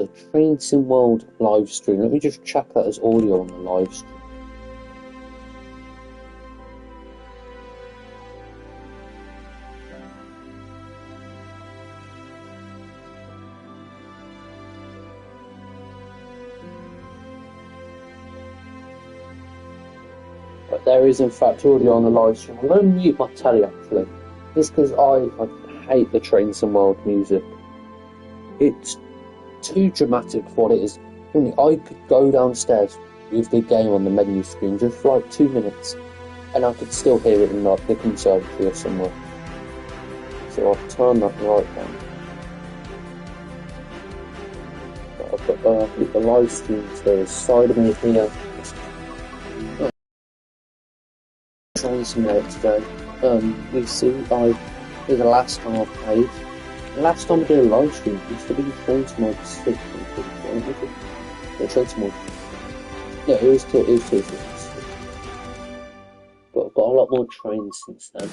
The Train Sim World live stream. Let me just check that as audio on the live stream. But there is in fact audio on the live stream. I'm going to mute my telly actually. Just because I hate the Train Sim World music. It's too dramatic for what it is. I could go downstairs with the game on the menu screen just for like 2 minutes and I could still hear it in like the conservatory or somewhere. So I'll turn that right down. I've got the live stream to the side of me here. Trying some notes today. You see, the last time I played. The last time I did a live stream, it used to be Train Sim World 6. Train Sim World. No, it was 2. But I've got a lot more trains since then.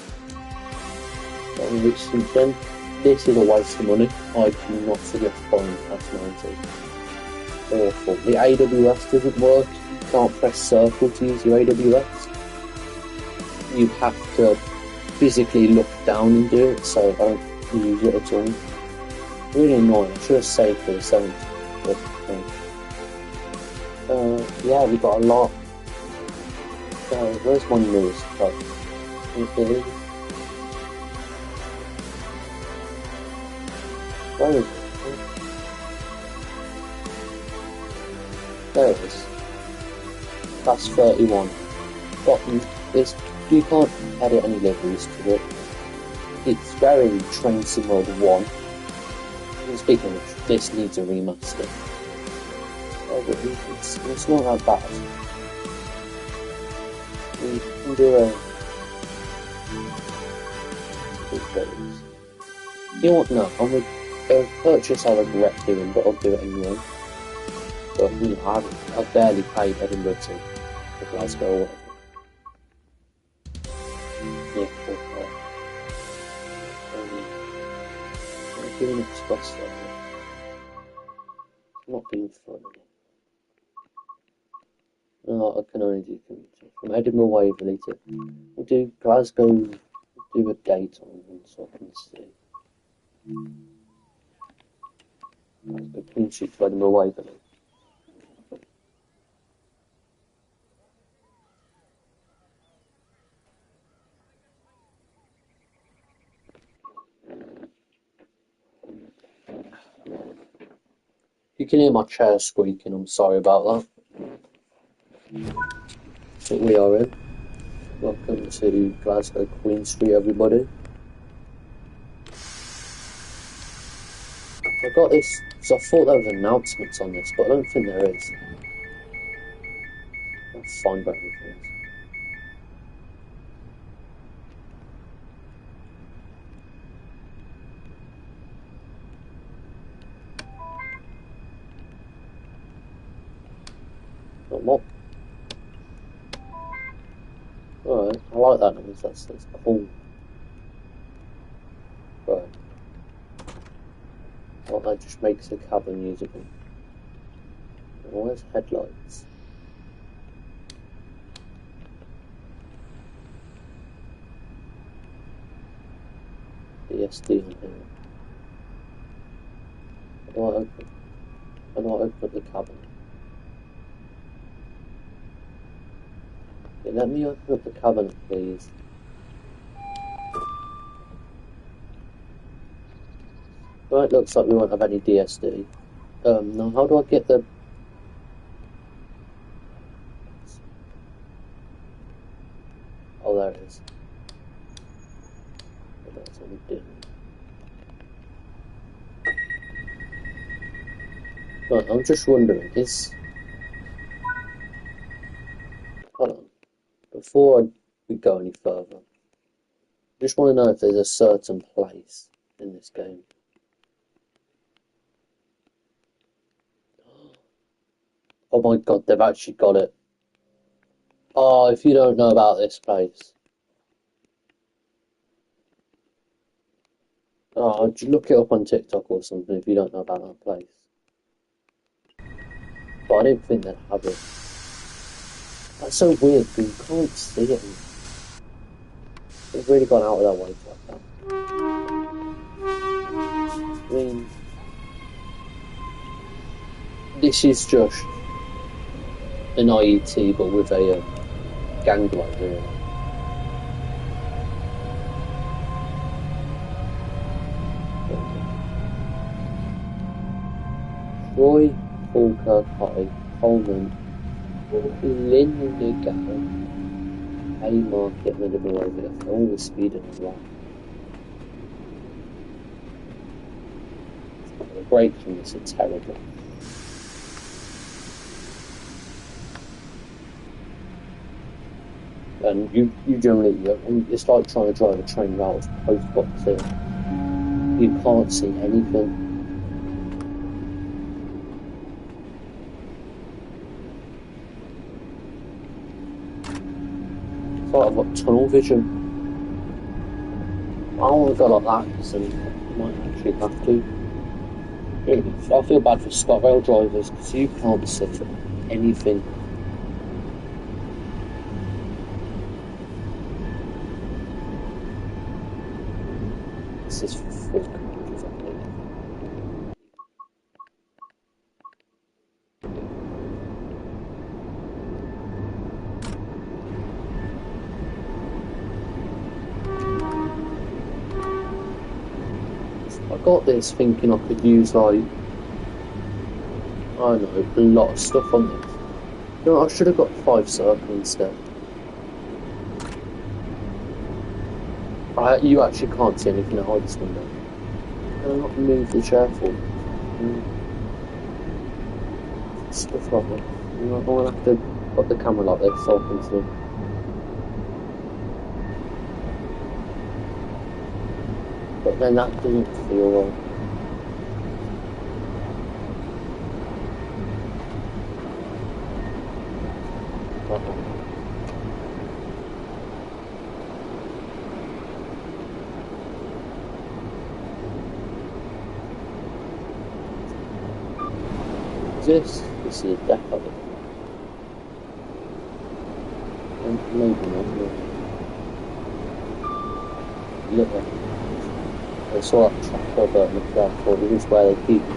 Since then, this is a waste of money. I cannot suggest buying past 90. Awful. The AWS doesn't work. You can't press circle to use your AWS. You have to physically look down and do it, so I don't use it at all. Really annoying. I should have saved for the 70. But, yeah, we got a lot. Where's my newest club? Okay. Where is it? There it is. That's 31. Bottom is you can't edit any liveries to it. It's very Train Sim World 1. Speaking of which, this needs a remaster. Oh, but it's not that bad. We can do a... You know what? No, I'm going to purchase I regret doing, but I'll do it anyway. But you know, I've barely played Edinburgh to Glasgow or whatever. Yeah, I'm doing express level. Not being funny. No, I can only do from Edinburgh Waverley to we'll do Glasgow, do a date on them so I can see. Glasgow Queen Street to Edinburgh Waverley. You can hear my chair squeaking, I'm sorry about that. That's what we are in. Welcome to Glasgow Queen Street, everybody. I got this, so I thought there was announcements on this, but I don't think there is. I'll find out everything. Not more. Alright, I like that noise, that's cool. Right. Well, that just makes the cabin usable. Where's headlights? BSD on here. How do I open up the cabin? Okay, let me open up the cabinet, please. Right, looks like we won't have any DSD. Now how do I get the... Oh, there it is. That's what we do. Right, I'm just wondering, hold on. Before we go any further, I just want to know if there's a certain place in this game. Oh my god, they've actually got it. Oh, if you don't know about this place. Oh, look it up on TikTok or something if you don't know about that place. but I don't think they'd have it. That's so weird because you can't see it. They've really gone out of their way to like that. I mean, this is just an IET but with a gangway, really. Roy, Falkirk High, Coleman, Linlithgow, Haymarket, and then all over there. All the speed in the line. The brakes from this are terrible. And you generally, it's like trying to drive a train route of post boxing. You can't see anything. It's like I've got tunnel vision. I don't want to go like that because then you might actually have to. Really, I feel bad for ScotRail drivers because you can't see anything. This is fucking I got this thinking I could use like, I don't know, a lot of stuff on this. You know, I should have got 5 circle instead. You actually can't see anything out of this window. Can I not move the chair forward? Stuff like that. I'm gonna have to put the camera like this so I can see. But then that doesn't feel right. This is a deck of it. Maybe not. Look at it. I saw that track over at McDowell, thought it is where they keep it.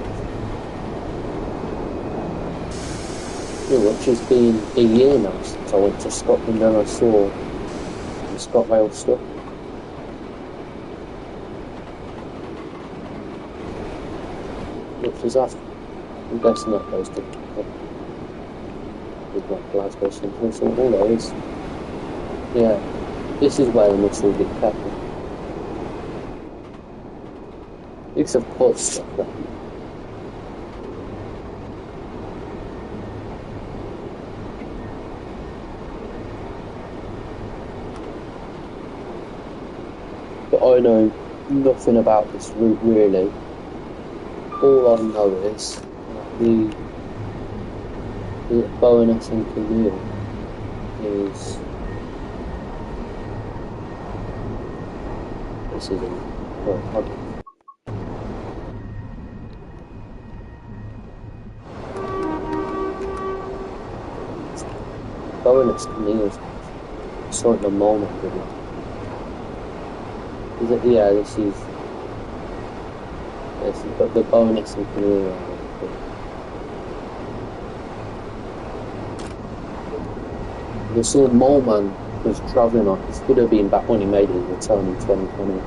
You know, which has been a year now since I went to Scotland and I saw the ScotRail stuff. Which is that? I'm guessing that goes to with like Glasgow something, so all there is. Yeah, this is where the muscle get kept. Because of course stuff there. But I know nothing about this route really. All I know is the Bowness and Camille is this is Bowness Camille is sort of a moment really. Is it? Yeah, this is but the Bowness and Camille. The sort of mole man was travelling on. This would have been back when he made his return in 2020.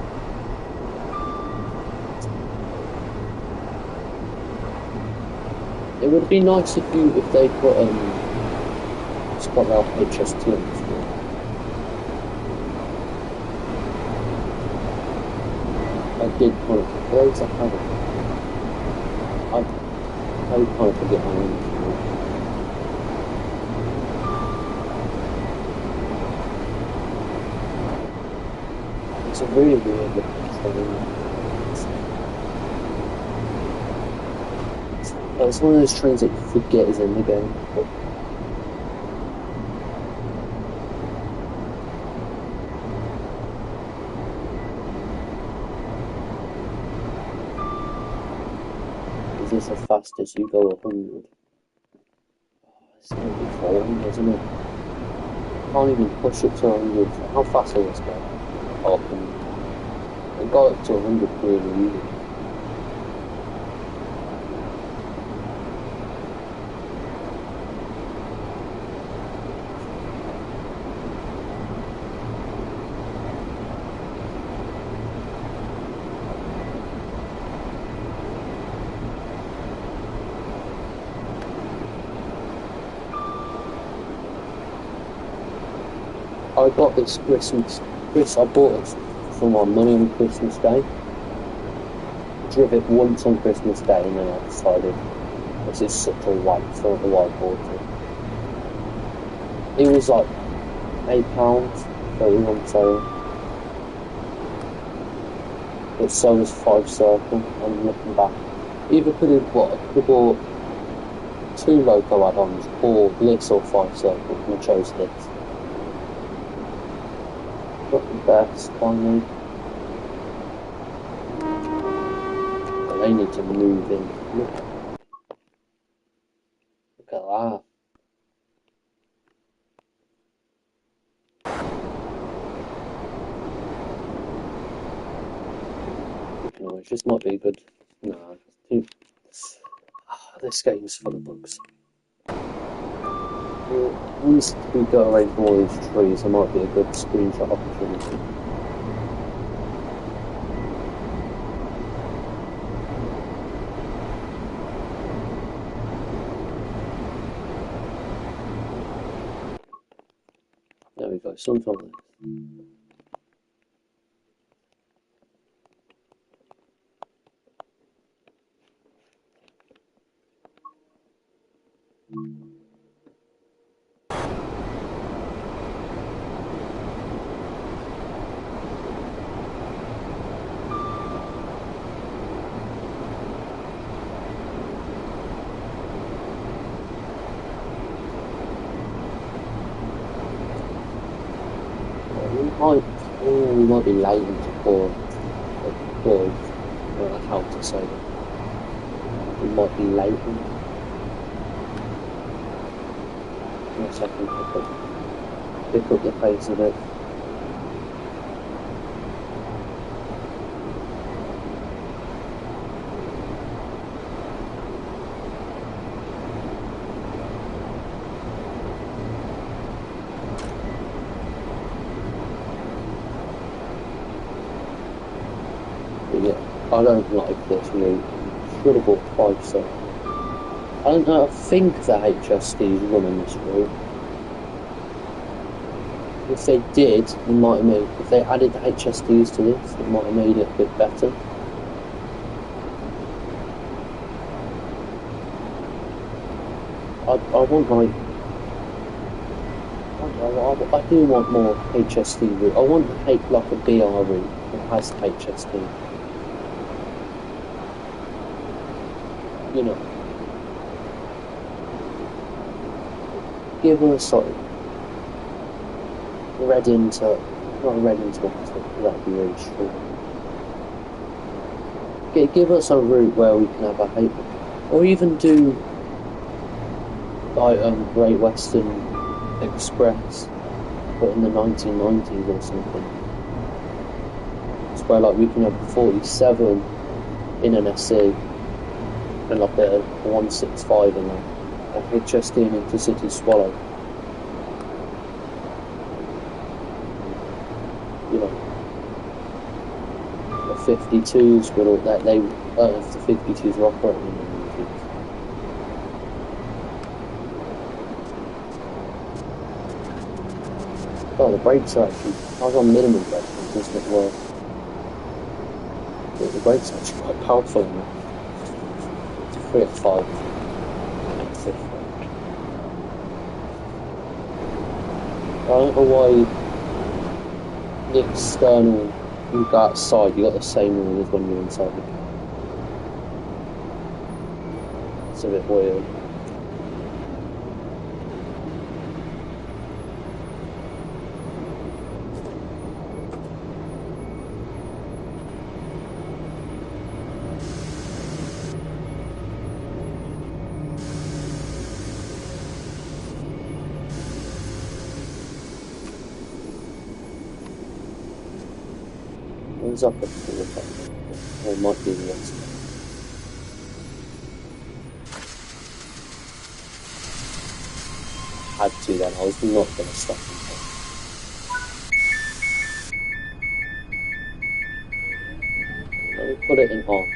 It would be nice if they put ScotRail HS2 in this one. I did kind of close. I haven't. I kind of forget my own. It's a really weird looking train. It's one of those trains that you forget is in the game. Is this as fast as you go 100? It's going to be falling, isn't it? Can't even push up to 100. How fast will this go? Up and got up to 100 really easy. I got this I bought it for my money on Christmas Day. Drove it once on Christmas Day and then I decided this is such a waste, so I bought it. It was like £8, so it was on sale. But so was 5 Circle, I'm looking back. Either could have bought 2 loco add-ons or this or 5 Circle, and I chose this. Not the best, finally. But they need to move in. Look at that. No, it just might be good. No, this game's full of bugs. Once we go away from all these trees, there might be a good screenshot opportunity. There we go, something like this. We might be late into Paul. I don't know how to say that. We might be late. Yes, I can pick up the pace of it. I don't like this route. Should have bought 5 Circle. I don't know, I think the HSD's running this route. If they did, it might have made, if they added the HSDs to this, it might have made it a bit better. I want like, I do want more HSD route. I want like a BR route that has HSD. You know, give us like Reading to, not Reading to Oxford, that'd be really short. Give us a route where we can have a hate, or even do like Great Western Express, but in the 1990s or something. It's where like we can have 47 in an SE. And like a 165 in a HSD and Intercity Swallow. You know, the 52s were all that if the 52s were operating in the 90s. Oh, the brakes are actually, I was on minimum brakes, doesn't it work? But the brakes are actually quite powerful now. 3 at 5. I don't know why the external, you go outside, you got the same rule as when you're inside the car. It's a bit weird. was up at 4 o'clock. Or it might be the next one. Had to then, I was not going to stop him. Let me put it in on.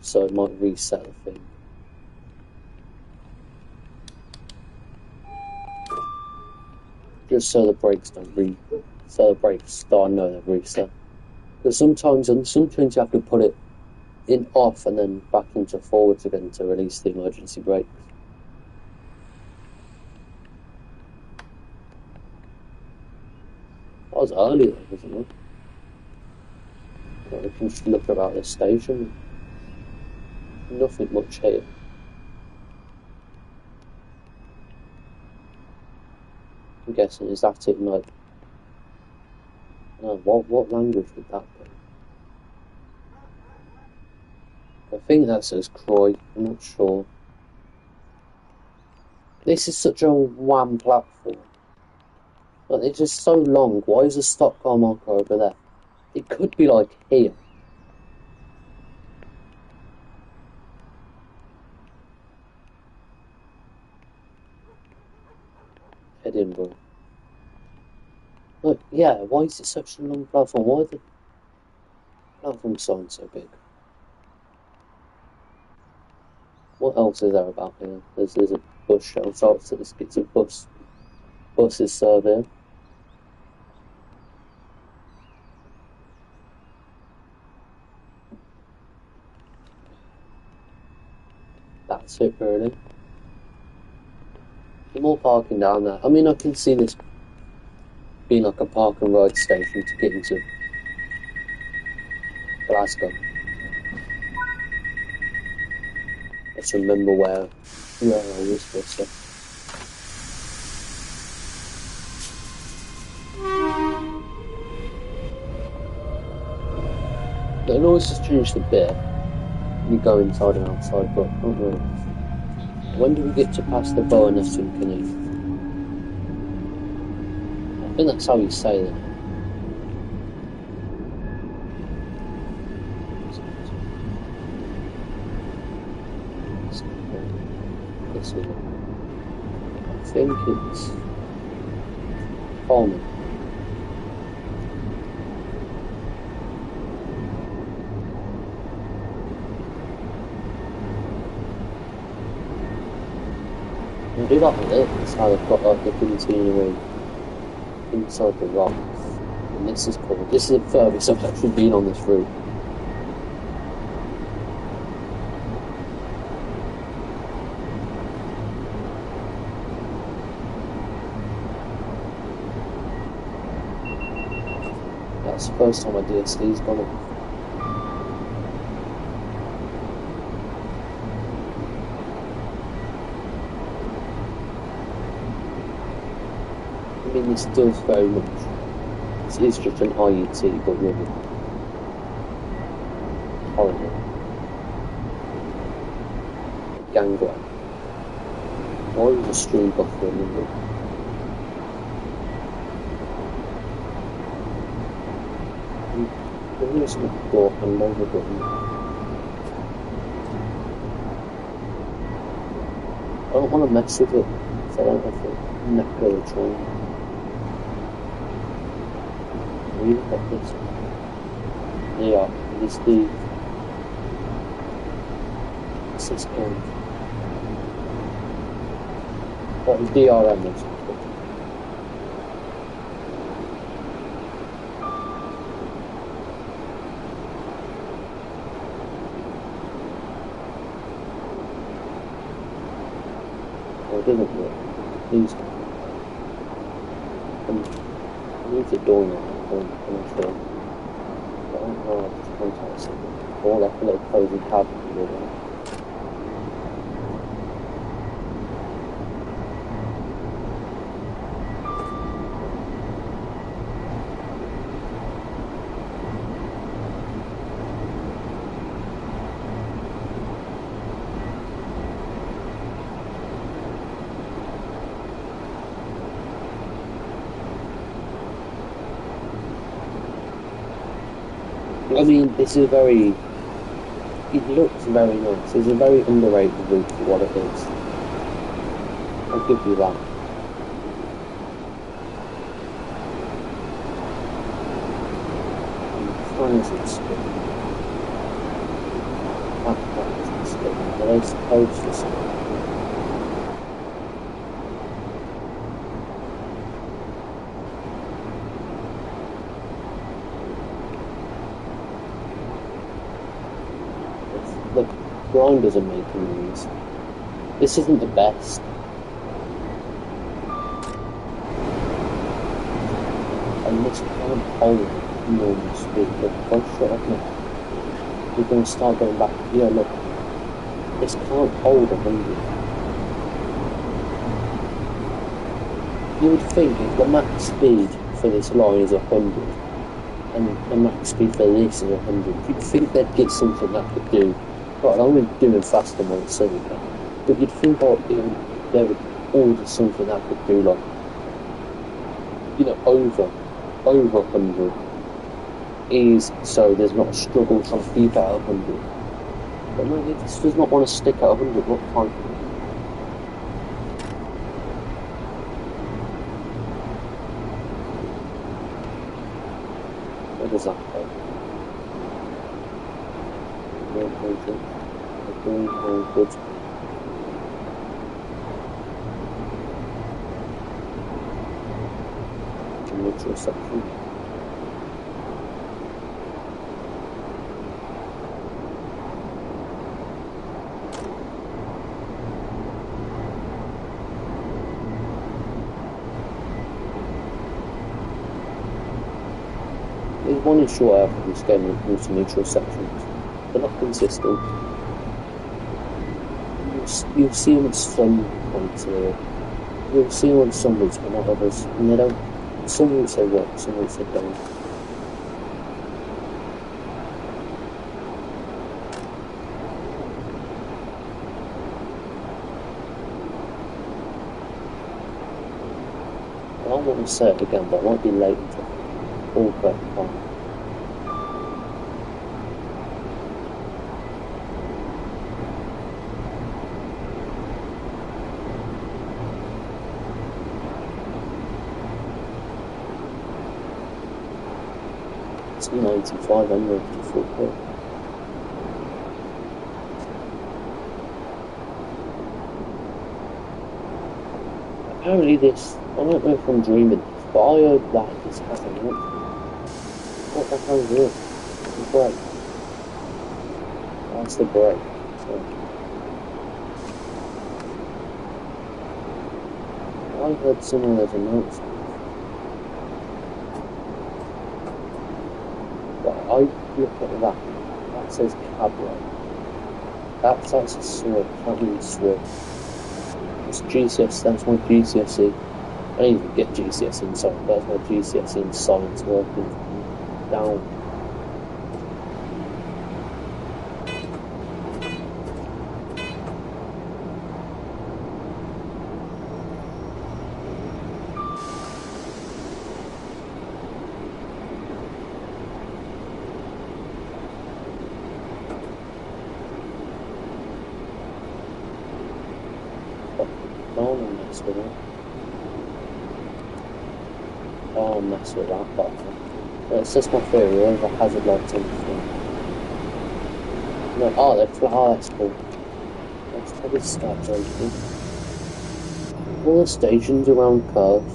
So it might reset the thing. Just so the brakes don't so the brakes don't know they've reset. Because sometimes on some trains you have to put it in off and then back into forwards again to release the emergency brakes. That was earlier, wasn't it? We can just look about this station. Nothing much here. I'm guessing, is that it? Like, no, what language would that be? I think that says Croy, I'm not sure. This is such a wham platform. Like, it's just so long. Why is a stop car marker over there? It could be like here. Edinburgh. Like, yeah, why is it such a long platform? Why are the platform signs so big? What else is there about here? There's a bus shelter, so it's a buses serve here. That's it really. More parking down there. I mean, I can see this being like a park and ride station to get into Glasgow. Let's remember where I was supposed to. The noise has changed a bit. You go inside and outside, but not really. When do we get to pass the Bowness and Canute? I think that's how you say that. This way. I think it's Coleman. I do like this, how they've got like the continuing inside the rocks. And this is cool. This is the furthest I've actually been on this route. That's the first time my DSD's gone off. I mean, this does very much. This is just an IET, but really horrible. Gangway. Why was a stream buffer in the There is a door and over button. I don't want to mess with it, so I don't have to neck the train. We've got this. Yeah, this the this called what is DRM is. Well, it doesn't work. These needs a door now. I'm not sure. I don't know how to contact something. Or like a little cozy cabinet with it. I mean, this is a very. It looks very nice. It's a very underrated route for what it is. I'll give you that. Fun isn't spinning. That isn't spinning. But I suppose to spin. The grinders are making these. This isn't the best. And this can't hold normal speed. Look, if I shut up now, you're going to start going back. Yeah, look. This can't hold 100. You would think if the max speed for this line is 100, and the max speed for this is 100, you'd think they'd get something that could do. Right, I'm going to do it faster than it's saying that. But you'd think they would order something that could do, like, you know, over 100 is so there's not a struggle trying to keep at 100. But no, it just does not want to stick at 100. What time? What does that go? Good. Neutral section. There's one issue I have with this game when it comes to neutral sections. They're not consistent. You'll see them at some points here. You'll see them on some routes, but not others. And they don't. Some routes they work, some routes they don't. I don't want to say it again, but I won't be late until all correct time. It's 95 anyway to football. Apparently this, I don't know if I'm dreaming, but I heard that this has an option. What the hell is this? The brake. That's the brake. So, I heard someone as announced. But I look at that. That says cab brake. That says a switch. That means switch. It's GCS, that's my GCSE. I didn't even get GCSE in science, that's my GCSE in science working down. Don't mess with that. Don't mess with that button. It's just my theory, over hazard lights on the front. No, oh, they're flat. Oh, that's cool. Let's probably start breaking. All the stations around curves.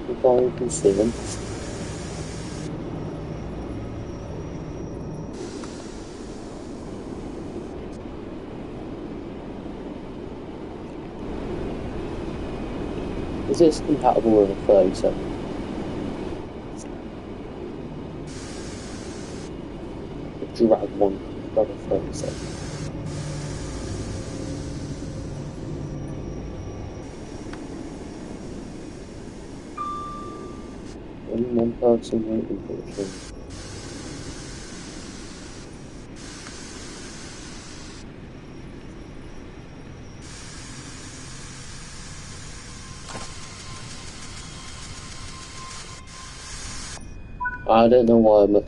You can see them. Is this compatible with a 37? The drag one, drag a 37. Only one person waiting for the train. I don't know why I'm not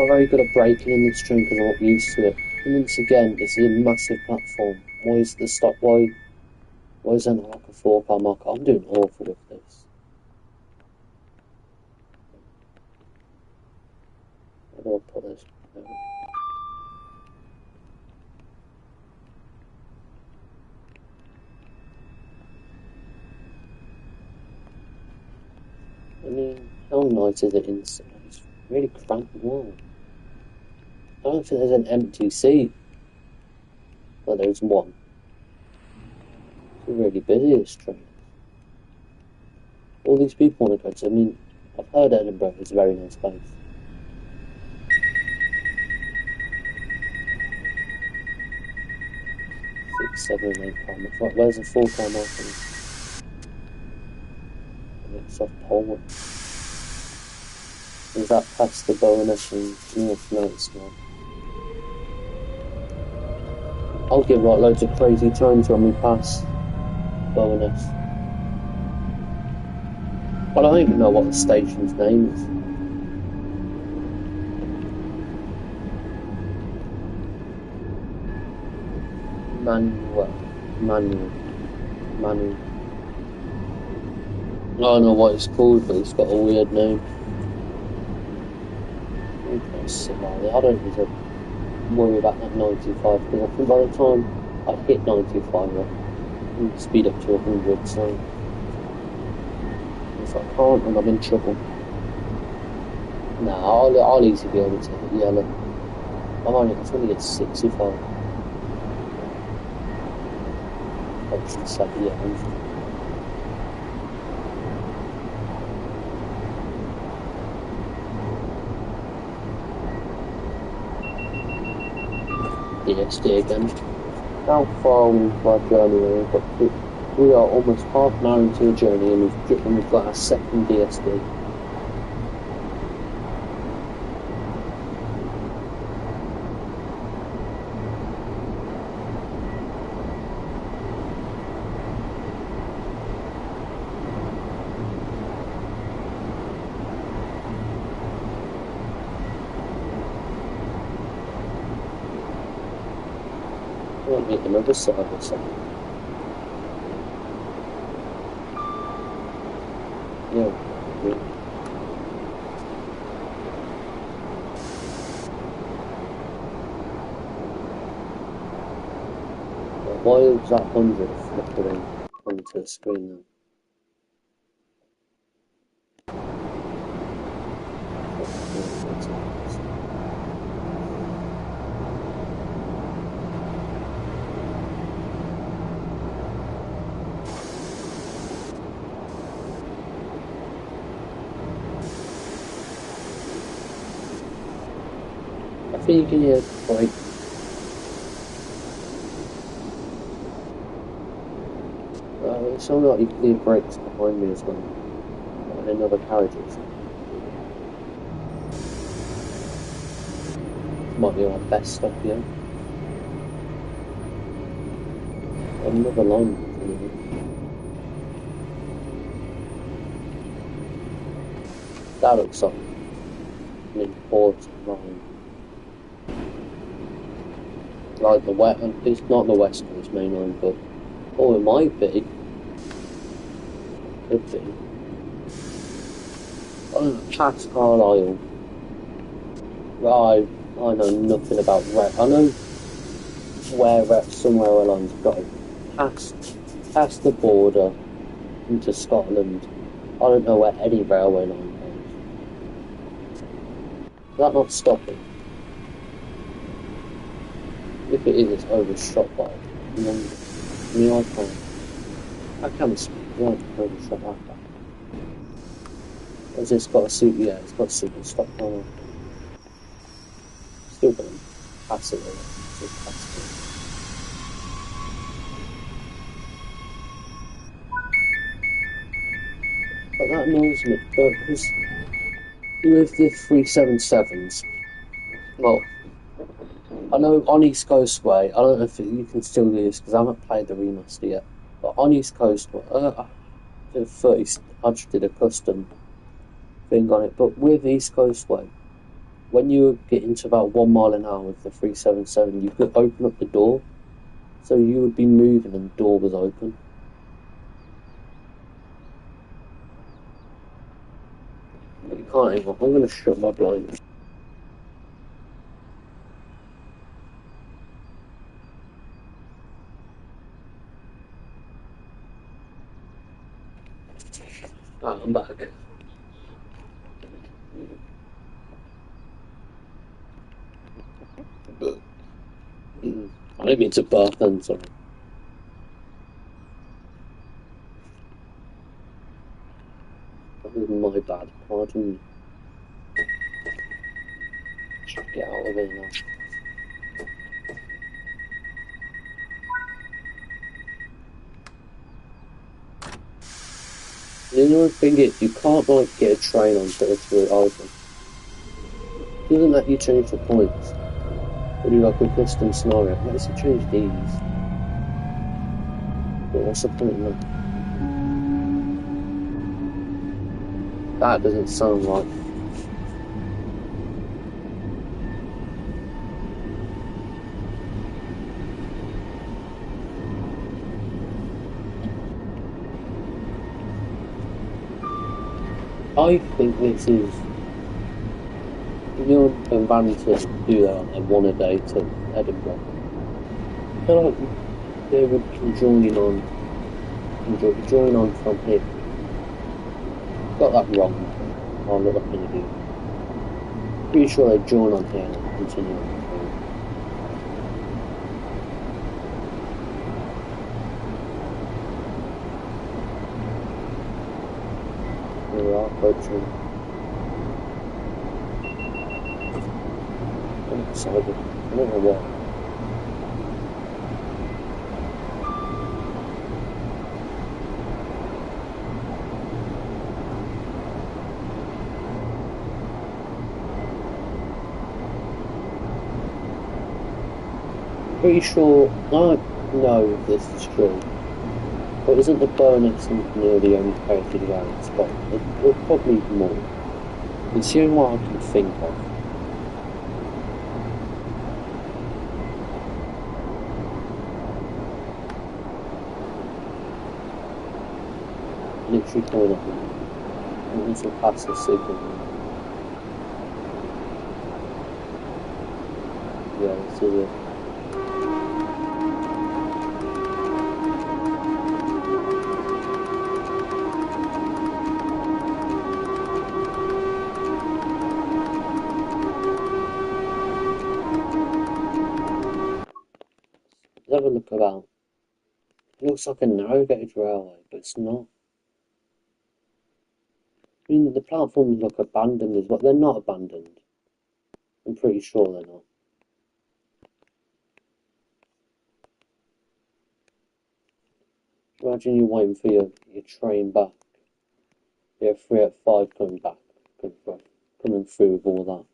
very good at braking in this train because I'm not used to it. And once again, this is a massive platform. Why is the stop? Why is there not like a 4-car marker? I'm doing awful with this. Where do I put this? I mean, how nice is it inside? It's really cramped wall. I don't think there's an empty seat. Well, there's one. It's really busy, this train. All these people want to go to. I mean, I've heard Edinburgh is a very nice place. 6, 7, and 8-car marker. Where's the 4-car marker? It's off pole. Is that past the bonus and no, it's not. I'll give like loads of crazy times when we pass bonus. But I don't even know what the station's name is. Manual. I don't know what it's called, but it's got a weird name. I don't need to worry about that 95 because I think by the time I hit 95, I can speed up to 100. So if I can't, then I'm in trouble. Nah, I'll easily be able to hit yellow. I'm only at 65. Option 7, yeah. TSW again. How far we've our journey, but we are almost half an hour into the journey and we've got our second DSD. I want to get another side or something. Yeah. Why is that 100 flickering onto the screen now? I think you can hear like it sounds like you can hear brakes behind me as well. And another carriage or something. Might be our best stop here. Another line. That looks like an important line. Like the west, it's not the West Coast main line, but it might be. Could be. I don't know, past Carlisle. Right, I know nothing about rep. I know where somewhere along go. Past the border into Scotland. I don't know where any railway line goes. Is that not stopping? If it is, it's overshot by I can't speak. Yeah, overshot like that. Has this got a suit? Yeah, it's got a super stop on. Still gonna pass it over. But that annoys me, because with the 377s, well, I know on East Coast Way, I don't know if you can still do this because I haven't played the remaster yet, but on East Coast Way, I just did a custom thing on it, but with East Coast Way, when you get into about 1 mile an hour with the 377, you could open up the door, so you would be moving and the door was open. But you can't even. I'm going to shut my blinds. Ah, I'm back. I didn't mean to bark then, sorry. That was my bad, pardon me. Should get out of here now. The only thing is, you can't like get a train on territory either. Doesn't let you change the points. Or do like a custom scenario. Let's change these. But what's the point in that? That doesn't sound right. I think this is, you know, when Vanity do that like one a day to Edinburgh. I feel like they would join on from here. Got that wrong. I'll look up in a view. Pretty sure they join on here and continue on. Here we are, approaching. I'm excited. I don't know why. Pretty sure, I don't know if this is true, but isn't the bonus near the only heritage around spot? Or probably more. It's the only one I can think of. Literally coming up now. I need to pass the signal. Yeah, this is it. Let's have a look around. It looks like a narrow gauge railway, but it's not. I mean, the platforms look abandoned as well. They're not abandoned. I'm pretty sure they're not. Imagine you're waiting for your train back. You're 3 at 5 coming back, coming through with all that.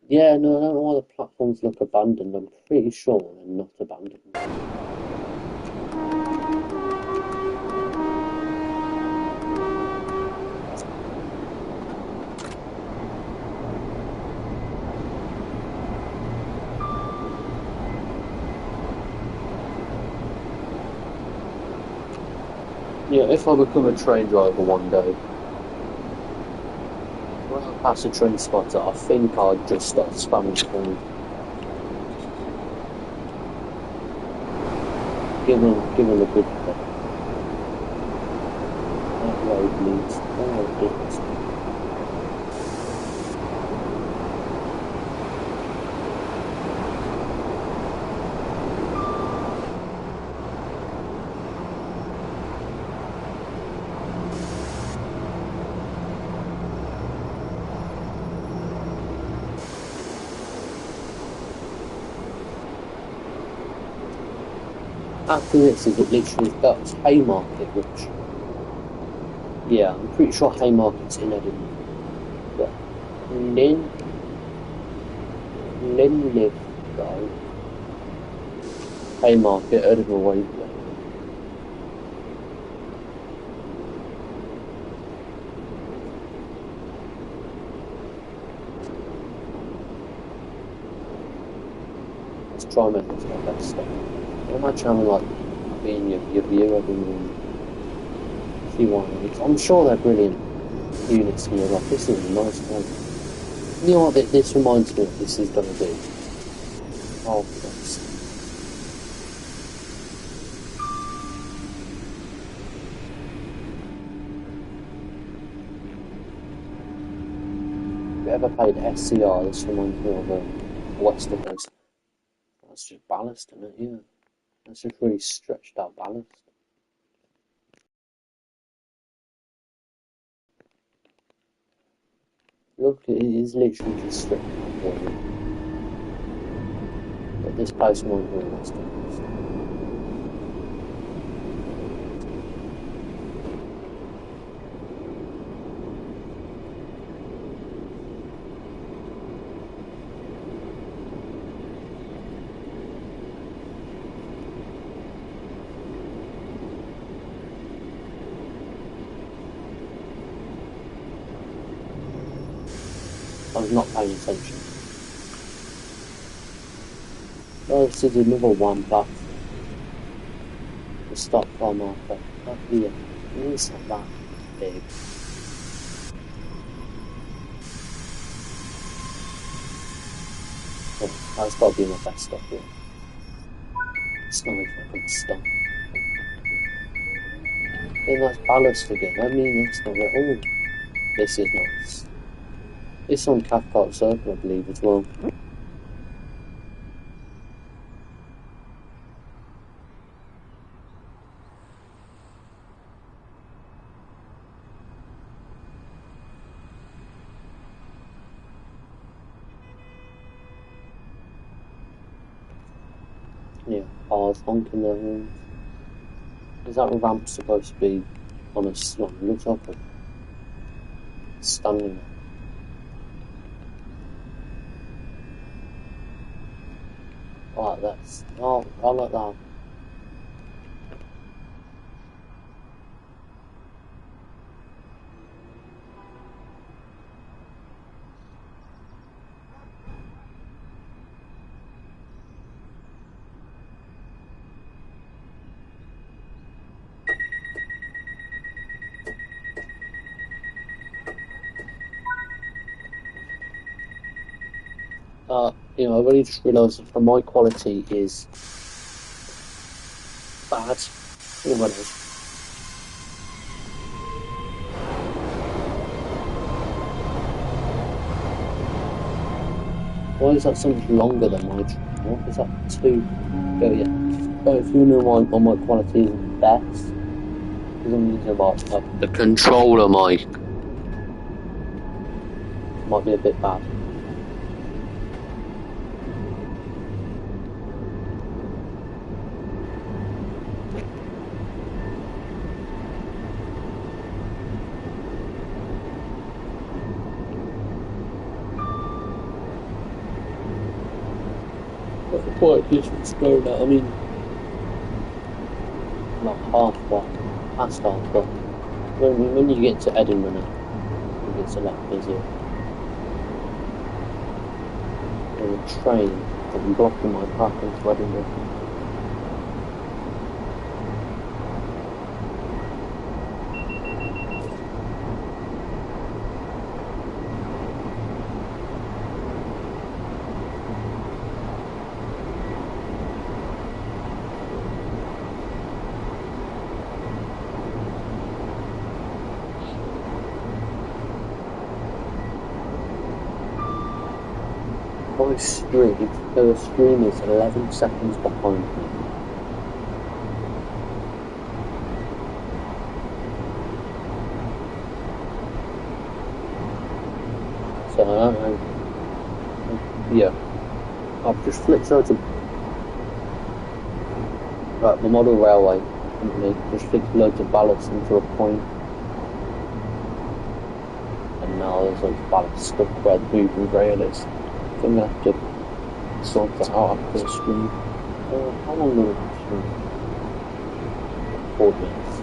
Yeah, no, I don't know why the platforms look abandoned. I'm pretty sure they're not abandoned. Yeah, if I become a train driver one day, when I pass a train spotter, I think I'd just start spamming coin. Give them a good hit. That road leads. Oh, it. After this is it literally that's Haymarket, which, yeah, I'm pretty sure Haymarket's in Edinburgh. But Linlithgow, Haymarket, Edinburgh Way. to try and make this my best stuff. Imagine having like being your viewer being if you want. I'm sure they're brilliant units and you're like, this is a nice one. You know what this reminds me of this is gonna be? Oh Christ. Have you ever played SCR? This reminds me of Westerners. That's just ballast, isn't it? Yeah. That's just really stretched out ballast. Look, it is literally just stretched out water. But this place reminds me of Westerners. I was not paying attention. Oh, this is another one platform. The stop car marker. Up here. It's not that big. Oh, that's got to be my best stop here. It's not if I can stop. Then that's ballast again. I mean, that's not it. Oh, this is nice. It's on Cathcart Circle, I believe, as well. Yeah, cars honking their horns. Is that ramp supposed to be on a slung? Looks like a standing there. Oh, that's. Oh, I like that. I've only just realised that my quality is bad. Oh, what is? Why is that so much longer than my train? What is that? 2? Oh, yeah. Oh, if you know why my quality isn't the best, because I'm using like the controller mic. Might be a bit bad. Quite literally slowed down. I mean, not half, but past half, but when you get to Edinburgh now, it gets a lot busier. There's a train that's blocking my path into Edinburgh. My stream, the stream is 11 seconds behind me. So, yeah, I've just flipped loads of, right, the model railway company just flipped loads of ballots into a point. And now there's loads of ballots stuck where the moving rail is. I'm gonna have to sort that out after the stream. How long will it stream? 4 minutes.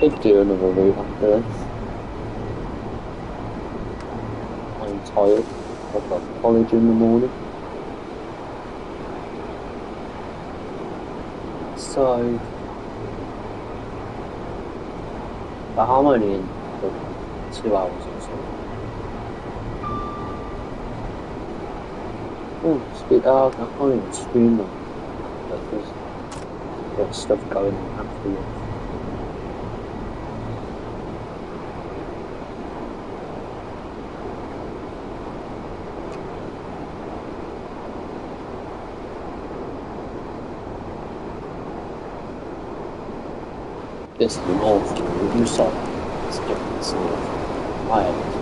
Could do another route after this. I'm tired. I've got college in the morning. So, but I'm only in for 2 hours or so. Oh, it's a bit dark. I can't even stream now. But there's got stuff going on afterwards. This is the north, you saw it's different. It's north. I haven't.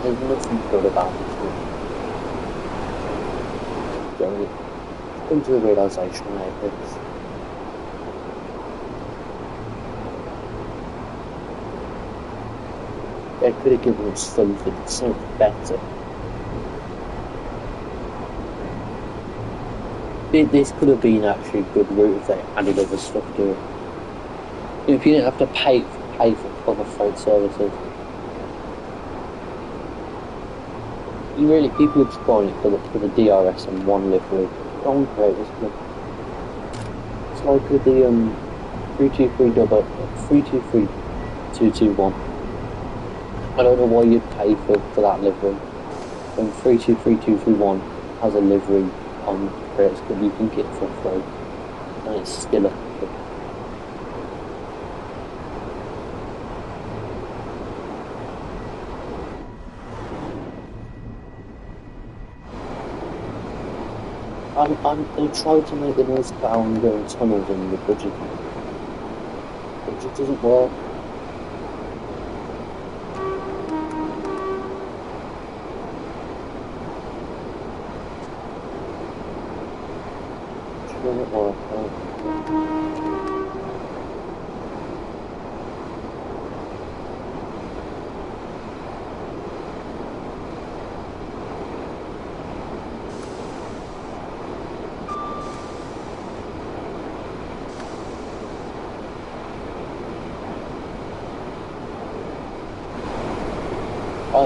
There's nothing good about it. Don't come to the realisation like this. They could have given us something better. This could have been actually a good route if they added other stuff to it. If you didn't have to pay for other freight services. People are just buying it for the DRS and one livery. Don't create this club. It's like with the 3232221. I don't know why you'd pay for that livery. When 323221 has a livery on Creators Club, you can get for free. And it's still a club. They tried to make the northbound tunnels in the budget. It just doesn't work. It doesn't work.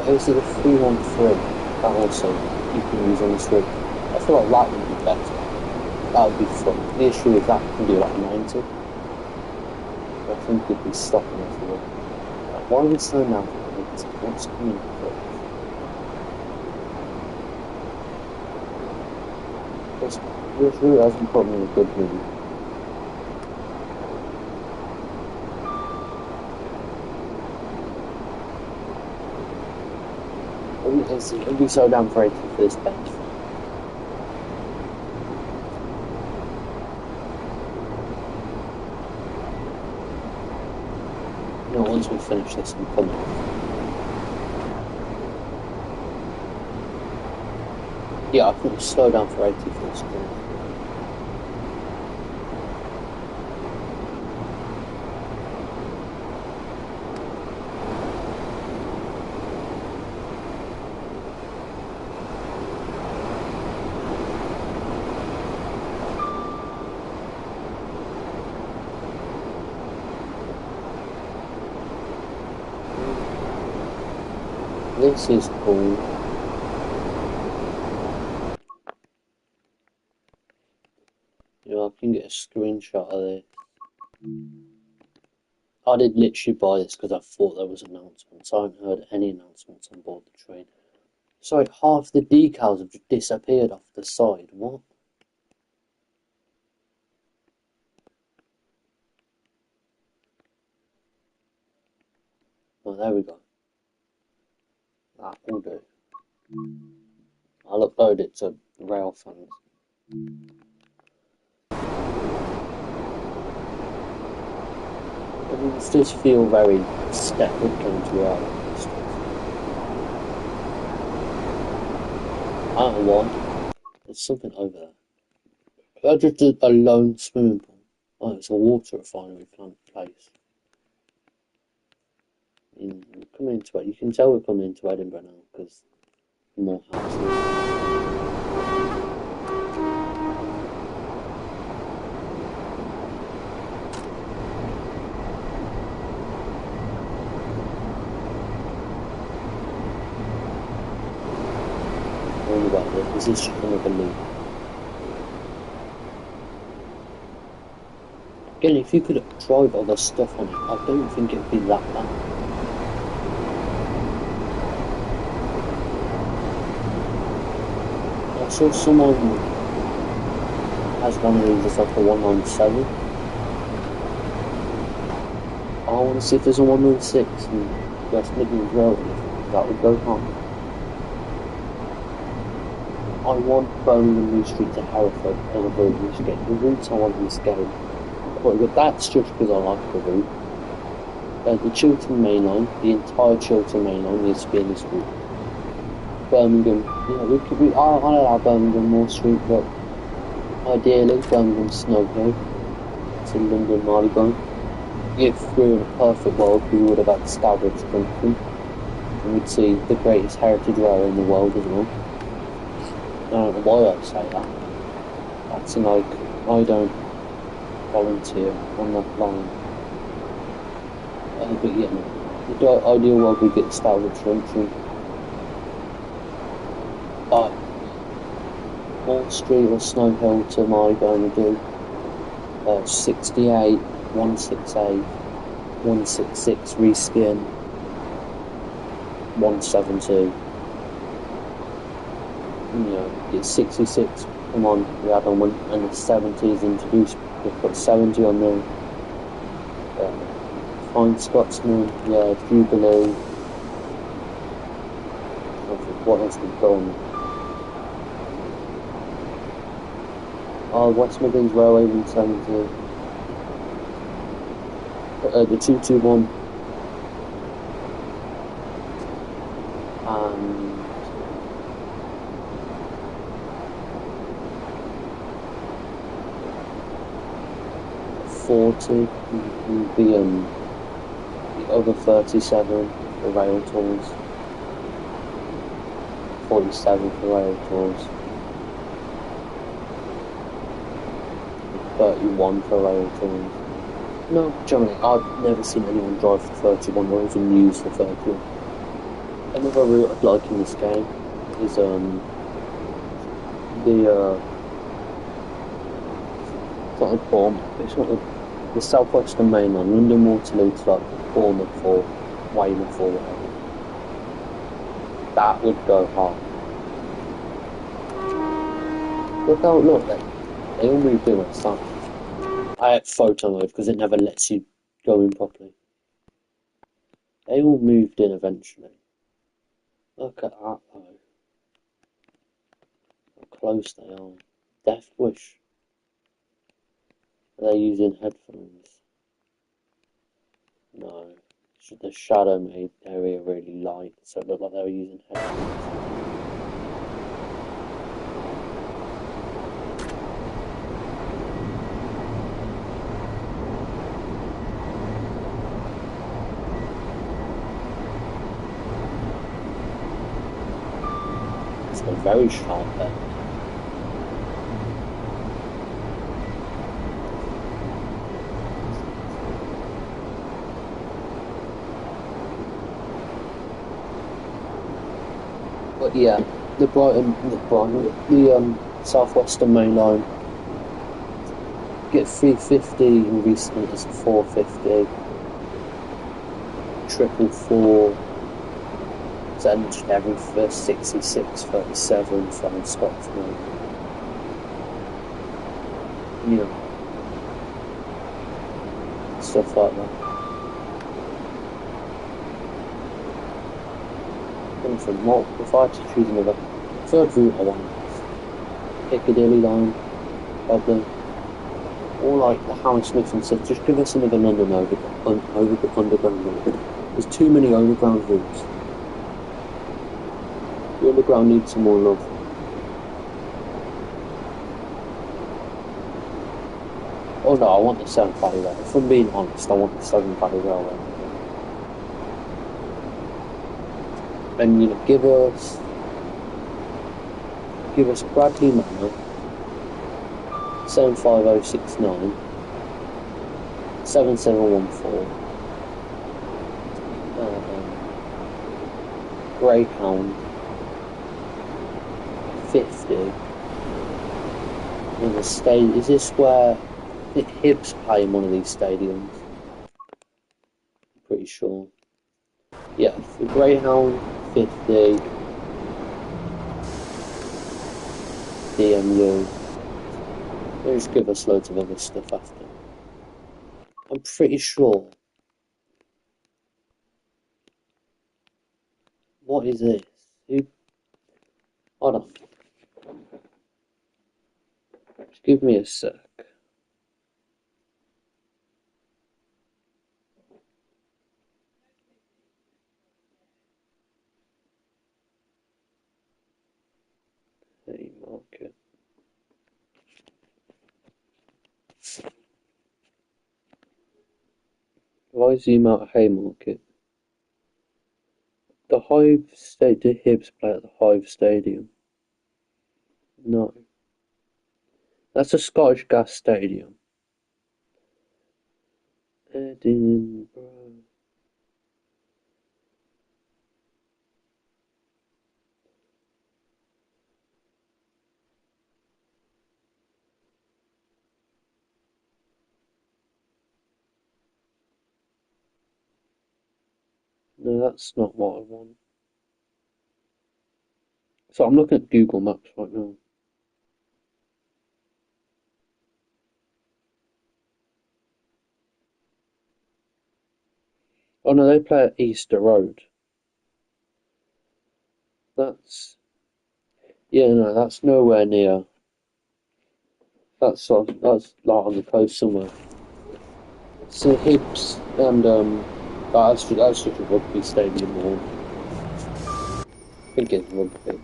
Is it a 313 that also you can use on this route? I feel like that would be better. That would be fun. The issue is that you can do like 90. I think you'd be stopping everywhere. Why are we slowing down for 80? What's coming first? This route hasn't put me in a good mood. It'll be so damn for 80 for this bench. Once we finish this, I'm coming. Yeah, I think we'll slow down for 80 for this game. This is cool. I can get a screenshot of this. I did literally buy this because I thought there was announcements. I haven't heard any announcements on board the train. Sorry, half the decals have just disappeared off the side. What? Oh, there we go. That will do. I'll upload it to rail fans. It does feel very stepped into rail. I don't know why. There's something over there. I just did a lone swimming pool. Oh, it's a water refinery place. We're coming into it. You can tell we're coming into Edinburgh now because more houses. Is this just another loop? Again, if you could drive other stuff on it, I don't think it'd be that bad. I saw someone has one of these, it's like a 197. I want to see if there's a 196 in West Midlands Road. That would go on. I want Birmingham New Street to Hereford on a route in this game. The routes I want in this game. But that's just because I like the route. The Chiltern Main Line, the entire Chiltern Main Line needs to be in this route. Birmingham, I'll allow Birmingham Moor Street, but ideally Birmingham Snow Hill to London Marylebone. If we were in a perfect world, we would have had Stourbridge Junction, and we'd see the greatest heritage railway in the world as well. I don't know why I say that. That's like, I don't volunteer on that line. But yeah, the ideal world we get Stourbridge Junction. But Moor Street or Snow Hill to Marylebone we do 68, 168, 166 reskin, 172. It's 66. Come on, we had on one, and the 70s introduced. We put 70 on there. Fine Scotsman, yeah, Jubilee. What else we've done? West Midlands Railway 170. The 221. And 40, the other 37 for rail tours, 47 for rail tours, 31 for rail tours. No, generally, I've never seen anyone drive for 31 or even use the 31. Another route I'd like in this game is it's not like Bournemouth, it's not like the South Western Main Line, London Waterloo to like Bournemouth or Weymouth or whatever. That would go hard. Look, they all moved in at some. I had photo mode because it never lets you go in properly. They all moved in eventually. Look at that though. How close they are. Death Wish. Are they using headphones? No. The shadow made the area really light, so it looked like they were using headphones. It's a very sharp bend. But yeah, the South Western Main Line get 350 in recent as 450, 444, then every 66, 37, Flying Scotsman. Stuff like that. From what if I had to choose another third route I want Piccadilly line, probably, or like the Hammersmith and stuff. Just give us another London underground route. There's too many overground routes. The underground needs some more love. Oh no, I want the Severn Valley Railway. If I'm being honest, I want the Severn Valley Railway. And give us Bradley Manor 75069 7714 Greyhound 50 50. In the state, is this where the Hibs play in one of these stadiums? I'm pretty sure. Yeah, the Greyhound 50. DMU. They just give us loads of other stuff after. I'm pretty sure. What is this? Who? Hold on. Just give me a sec. Hey, market. If I zoom out of Haymarket, the Hibs play at the Hive Stadium. No. That's a Scottish Gas Stadium. Edinburgh. No, that's not what I want. So I'm looking at Google Maps right now. Oh no, they play at Easter Road. That's no, that's nowhere near. That's like on the coast somewhere. So Hibs and that's just a rugby stadium or I think it's rugby.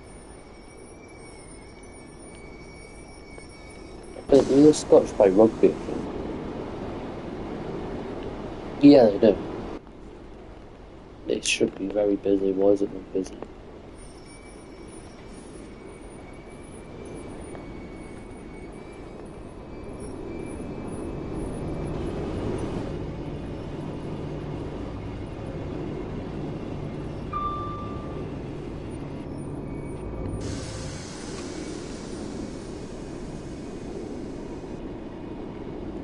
But the Scottish play rugby, I think. Yeah, they do. It should be very busy. Why is it not busy?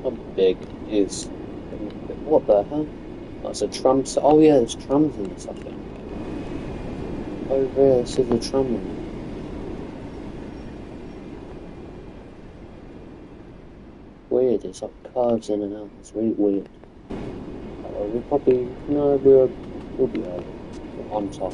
How big is... What the hell? That's a tram... Oh yeah, there's trams in this, I think. Oh yeah, this is a tram line. Weird, it's like curves in and out. It's really weird. We'll probably... No, we'll be early. On time.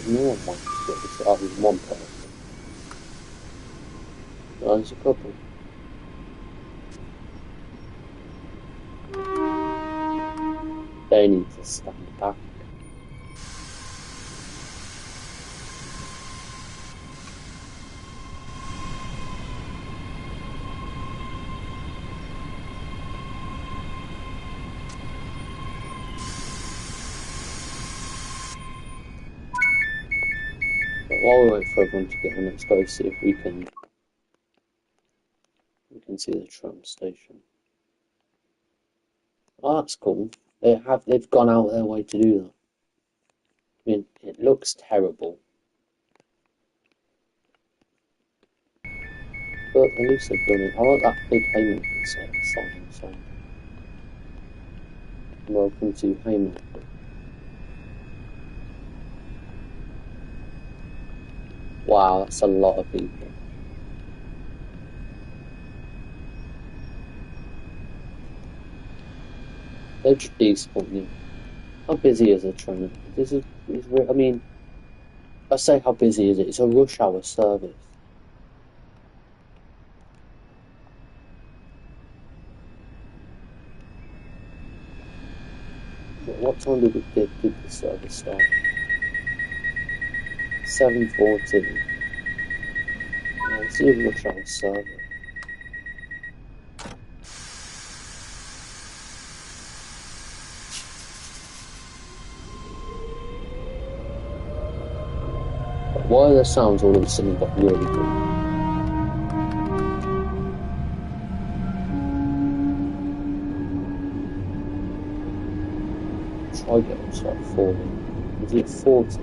No one wants to get this out with one person. No, there's a couple. They need to stand back. But while we wait for everyone to get on, let's go see if we can see the tram station. Oh, that's cool. They've gone out of their way to do that. I mean, it looks terrible, but at least they've done it. I like that big Haymarket sign. Welcome to Haymarket. Wow, that's a lot of people. They're just disappointing. How busy is it, Trent? I mean, I say how busy is it? It's a rush hour service. What time did the service start? 7:40. Yeah, it's a rush hour service. Why are the sounds all of a sudden got really good? try get up to like 40. Is it 40?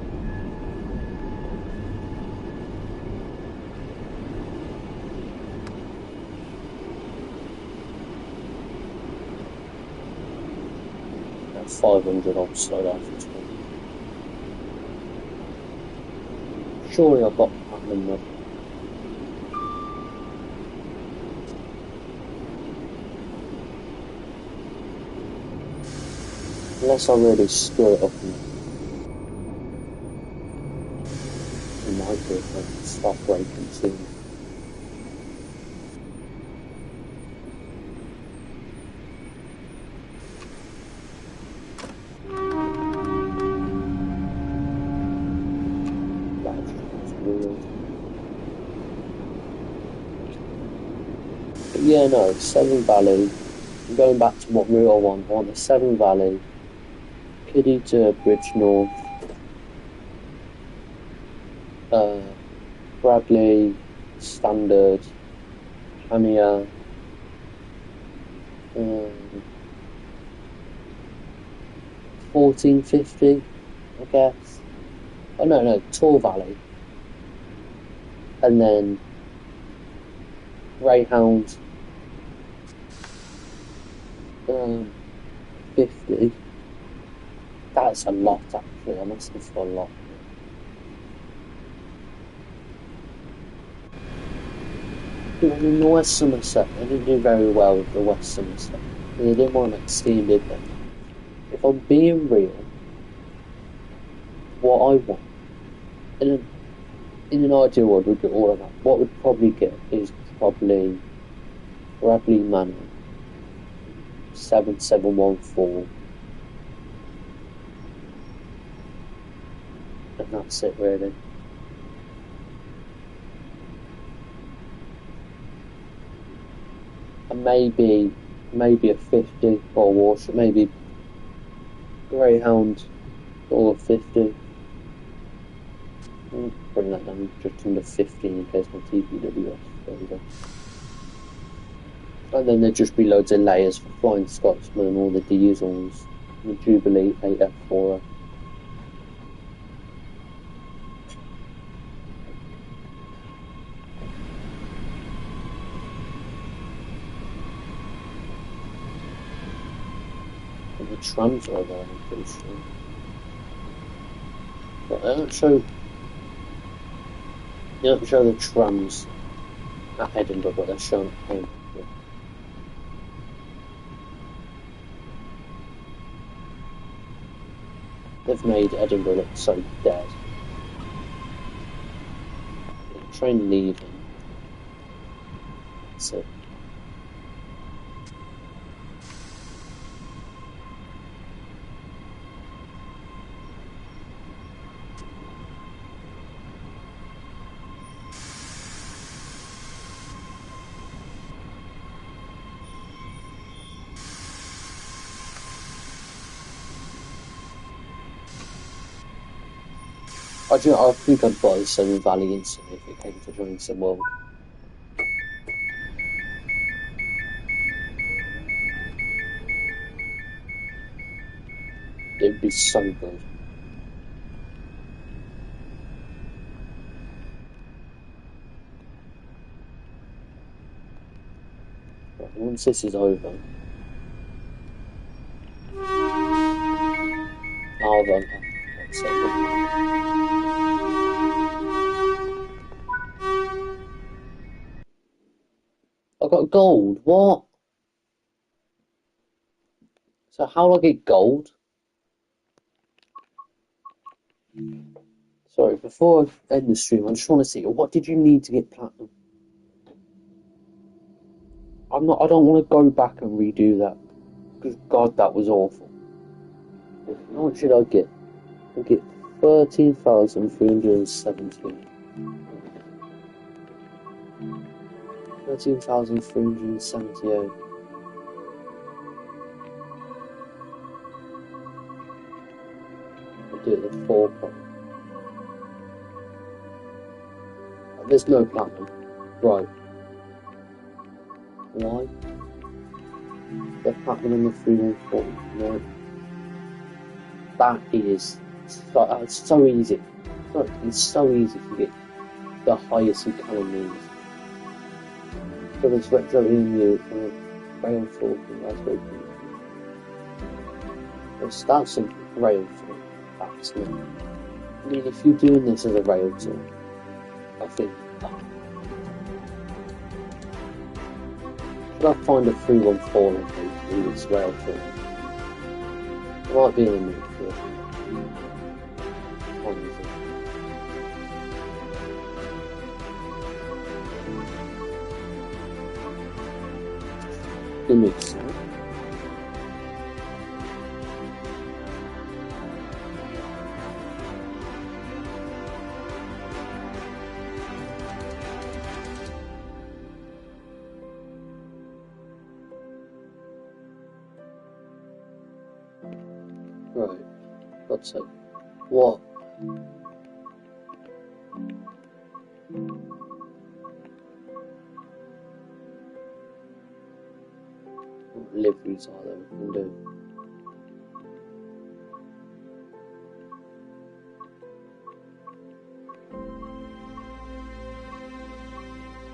At 500 I'll slow down for 20. Surely I've got platinum though. Unless I really screw it up and it might be if I start breaking soon. But yeah, no, Severn Valley. I'm going back to what route I want the Severn Valley, Kiddie to Bridge North, Bradley, Standard, Hania, 1450, I guess. Oh no, Tor Valley, and then Greyhound, 50. That's a lot actually. I'm asking for a lot. In the West Somerset, they didn't do very well with the West Somerset. They didn't want to extend, did they? If I'm being real, what I want in an ideal world would get all of that. What we'd probably get is probably Bradley Manor 7714, and that's it really. And maybe a 50 or Wash, maybe Greyhound or 50. I'll bring that down just under 15 in case my TPWS goes off. And then there'd just be loads of layers for Flying Scotsman and all the diesels, the Jubilee 8F4. And the trams are there, I'm pretty sure. But they don't show the trams at Edinburgh, but they're shown at home. They've made Edinburgh look so dead. The train leaving. That's it. I think I'd buy the Severn Valley instantly if it came to joining some world. It'd be so good. Right, once this is over, I'll run up. I got gold. What? So how do I get gold? Sorry, before I end the stream, I just want to see what did you need to get platinum? I don't want to go back and redo that because God, that was awful. What should I get? I get 13,317. 13,378. I'll do it the 4 pro. There's no platinum. Right. Why? The platinum on the 314. No. That is so easy. It's so easy to get the highest you can on these. So this retro emu rail talking raspberry. That's a rail talk. That's not. I mean, if you're doing this as a rail talk, I think. Should I find a 314 and do this rail talk? It might be in the mood for it. Give me a second. Right, God's sake. What? What liveries are there we can do?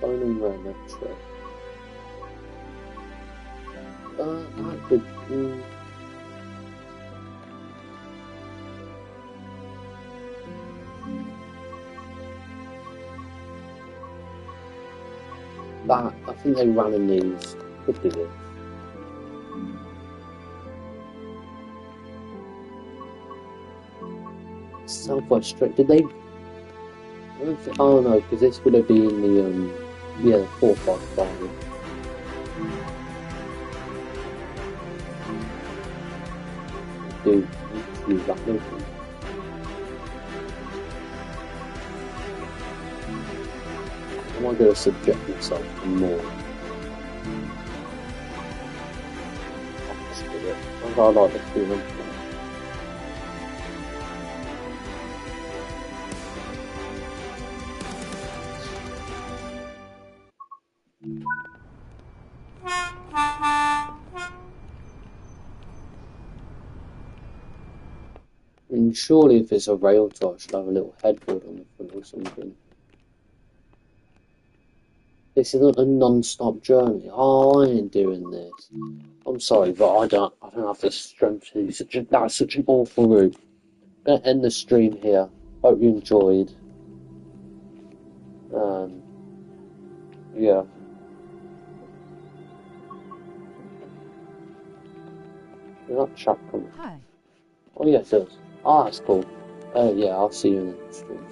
Bone and Red Retro. That could. That, I think they ran in these. Could do this. Southwest Straight. Did they? Oh no, because this would have been the yeah, 455. Do use that, don't we? I might go to subject myself to more. I like the feeling. And surely if it's a rail tie, I should have a little headboard on the front or something. This isn't a non-stop journey. Oh, I ain't doing this. I'm sorry, but I don't have the strength to do that's such an awful route. I'm gonna end the stream here. Hope you enjoyed. Yeah. Is that chat coming? Hi. Oh yeah, it does. Ah, that's cool. Yeah, I'll see you in the next stream.